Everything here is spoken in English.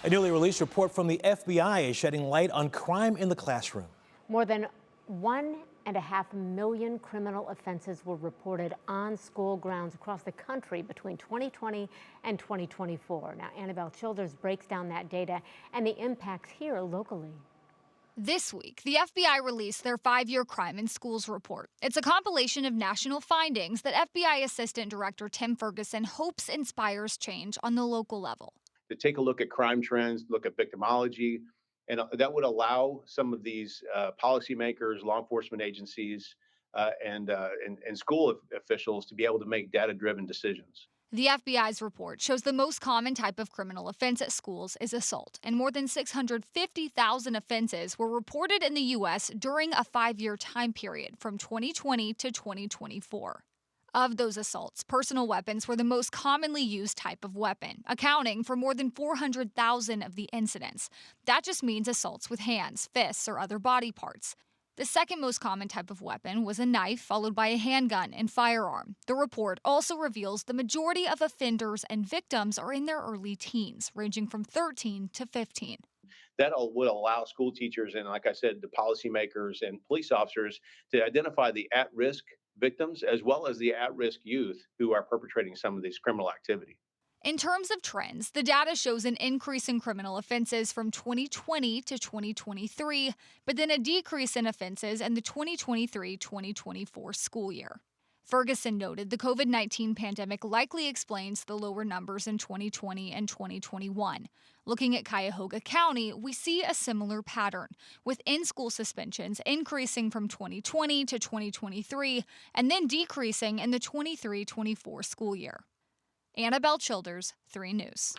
A newly released report from the FBI is shedding light on crime in the classroom. More than 1.5 million criminal offenses were reported on school grounds across the country between 2020 and 2024. Now, Annabelle Childers breaks down that data and the impacts here locally. This week, the FBI released their 5-year crime in schools report. It's a compilation of national findings that FBI Assistant Director Tim Ferguson hopes inspires change on the local level. To take a look at crime trends, look at victimology, and that would allow some of these policymakers, law enforcement agencies, and school officials to be able to make data-driven decisions. The FBI's report shows the most common type of criminal offense at schools is assault, and more than 650,000 offenses were reported in the U.S. during a 5-year time period from 2020 to 2024. Of those assaults, personal weapons were the most commonly used type of weapon, accounting for more than 400,000 of the incidents. That just means assaults with hands, fists, or other body parts. The second most common type of weapon was a knife, followed by a handgun and firearm. The report also reveals the majority of offenders and victims are in their early teens, ranging from 13 to 15. That would allow school teachers and, like I said, the policymakers and police officers to identify the at-risk victims as well as the at-risk youth who are perpetrating some of these criminal activity. In terms of trends, the data shows an increase in criminal offenses from 2020 to 2023, but then a decrease in offenses in the 2023-2024 school year. Ferguson noted the COVID-19 pandemic likely explains the lower numbers in 2020 and 2021. Looking at Cuyahoga County, we see a similar pattern, with in-school suspensions increasing from 2020 to 2023 and then decreasing in the 23-24 school year. Annabelle Childers, 3 News.